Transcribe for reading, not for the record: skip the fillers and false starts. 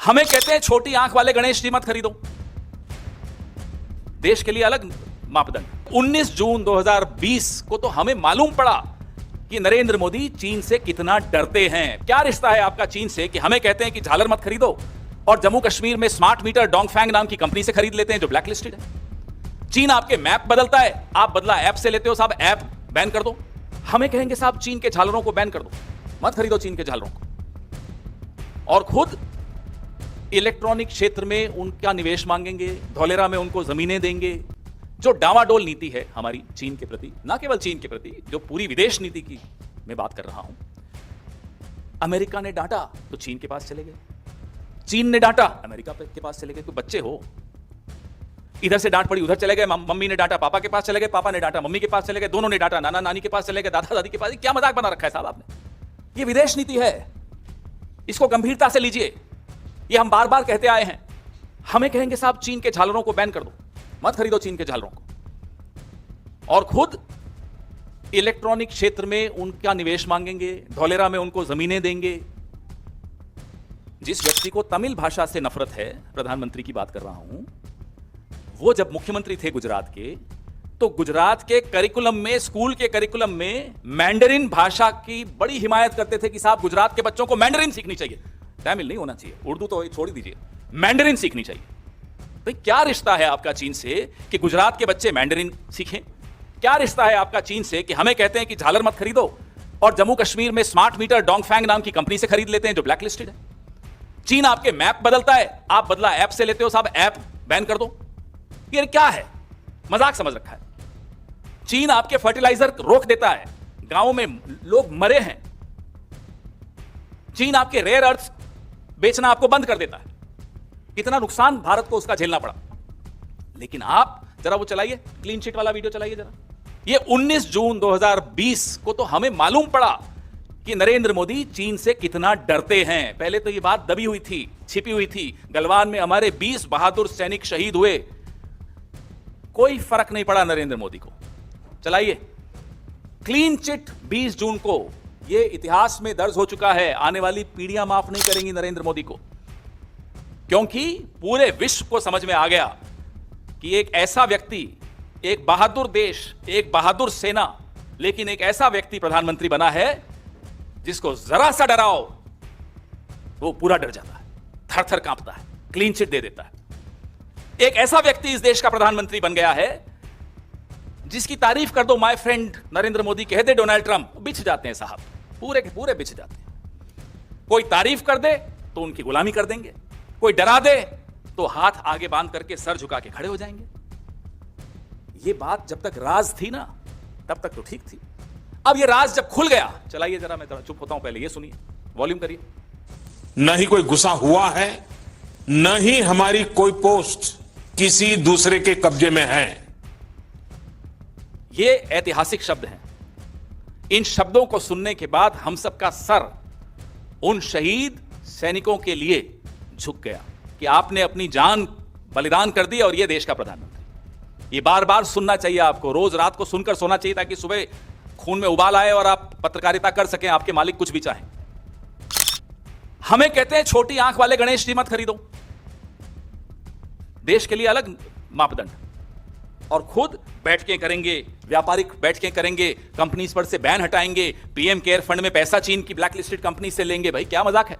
हमें कहते हैं छोटी आंख वाले गणेश जी मत खरीदो, देश के लिए अलग मापदंड। 19 जून 2020 को तो हमें मालूम पड़ा कि नरेंद्र मोदी चीन से कितना डरते हैं। क्या रिश्ता है आपका चीन से कि हमें कहते हैं कि झालर मत खरीदो और जम्मू कश्मीर में स्मार्ट मीटर डोंगफैंग नाम की कंपनी से खरीद लेते हैं जो ब्लैक लिस्टेड है। चीन आपके मैप बदलता है, आप बदला ऐप से लेते हो, साहब ऐप बैन कर दो। हमें कहेंगे साहब चीन के झालरों को बैन कर दो, मत खरीदो चीन के झालरों को, और खुद इलेक्ट्रॉनिक क्षेत्र में उनका निवेश मांगेंगे, धौलेरा में उनको जमीनें देंगे। जो डावाडोल नीति है हमारी चीन के प्रति, ना केवल चीन के प्रति, जो पूरी विदेश नीति की मैं बात कर रहा हूं। अमेरिका ने डांटा तो चीन के पास चले गए, चीन ने डांटा अमेरिका के पास चले गए। कोई बच्चे हो, इधर से डांट पड़ी उधर चले गए, मम्मी ने डांटा पापा के पास चले गए, पापा ने डांटा मम्मी के पास चले गए, दोनों ने डांटा नाना नानी के पास चले गए, दादा दादी के पास। क्या मजाक बना रखा है साहब आपने? ये विदेश नीति है, इसको गंभीरता से लीजिए। ये हम बार बार कहते आए हैं। हमें कहेंगे साहब चीन के झालरों को बैन कर दो, मत खरीदो चीन के झालरों को, और खुद इलेक्ट्रॉनिक क्षेत्र में उनका निवेश मांगेंगे, धौलेरा में उनको जमीनें देंगे। जिस व्यक्ति को तमिल भाषा से नफरत है, प्रधानमंत्री की बात कर रहा हूं, वो जब मुख्यमंत्री थे गुजरात के, तो गुजरात के करिकुलम में, स्कूल के करिकुलम में मैंडरिन भाषा की बड़ी हिमायत करते थे कि साहब गुजरात के बच्चों को मैंडरिन सीखनी चाहिए। तमिल नहीं होना चाहिए, उर्दू तो छोड़ दीजिए, मैंडरिन सीखनी चाहिए। भाई क्या रिश्ता है आपका चीन से कि गुजरात के बच्चे मैंडरिन सीखें? क्या रिश्ता है आपका चीन से कि हमें कहते हैं कि झालर मत खरीदो और जम्मू कश्मीर में स्मार्ट मीटर डोंगफैंग नाम की कंपनी से खरीद लेते हैं जो ब्लैक लिस्टेड है? चीन आपके मैप बदलता है, आप बदला ऐप से लेते हो, साहब ऐप बैन कर दो। ये क्या है? मजाक समझ रखा है। चीन आपके फर्टिलाइजर रोक देता है, गांवों में लोग मरे हैं। चीन आपके रेयर अर्थ बेचना आपको बंद कर देता है। कितना नुकसान भारत को उसका झेलना पड़ा। लेकिन आप जरा वो चलाइए, क्लीन चिट वाला वीडियो चलाइए जरा। ये 19 जून 2020 को तो हमें मालूम पड़ा कि नरेंद्र मोदी चीन से कितना डरते हैं। पहले तो ये बात दबी हुई थी, छिपी हुई थी। गलवान में हमारे 20 बहादुर सैनिक शहीद हुए, कोई फर्क नहीं पड़ा नरेंद्र मोदी को। चलाइए क्लीन चिट 20 जून को, यह इतिहास में दर्ज हो चुका है। आने वाली पीढ़ियां माफ नहीं करेंगी नरेंद्र मोदी को, क्योंकि पूरे विश्व को समझ में आ गया कि एक ऐसा व्यक्ति, एक बहादुर देश, एक बहादुर सेना, लेकिन एक ऐसा व्यक्ति प्रधानमंत्री बना है जिसको जरा सा डराओ वो पूरा डर जाता है, थर थर कांपता है, क्लीन चिट दे देता है। एक ऐसा व्यक्ति इस देश का प्रधानमंत्री बन गया है जिसकी तारीफ कर दो माय फ्रेंड नरेंद्र मोदी, कह दे डोनाल्ड ट्रंप, बिछ जाते हैं साहब, पूरे के पूरे बिछ जाते हैं। कोई तारीफ कर दे तो उनकी गुलामी कर देंगे, कोई डरा दे तो हाथ आगे बांध करके सर झुका के खड़े हो जाएंगे। ये बात जब तक राज थी ना, तब तक तो ठीक थी। अब ये राज जब खुल गया, चलाइए जरा, मैं चुप होता हूं, पहले ये सुनिए, वॉल्यूम करिए। न ही कोई गुस्सा हुआ है, न ही हमारी कोई पोस्ट किसी दूसरे के कब्जे में है। ये ऐतिहासिक शब्द हैं। इन शब्दों को सुनने के बाद हम सबका सर उन शहीद सैनिकों के लिए झुक गया कि आपने अपनी जान बलिदान कर दी और ये देश का प्रधानमंत्री। ये बार बार सुनना चाहिए आपको, रोज रात को सुनकर सोना चाहिए, ताकि सुबह खून में उबाल आए और आप पत्रकारिता कर सकें, आपके मालिक कुछ भी चाहें। हमें कहते हैं छोटी आंख वाले गणेश जी मत खरीदो, देश के लिए अलग मापदंड, और खुद बैठकें करेंगे, व्यापारिक बैठकें करेंगे, कंपनीज पर से बैन हटाएंगे, पीएम केयर फंड में पैसा चीन की ब्लैक लिस्टेड कंपनी से लेंगे। भाई क्या मजाक है?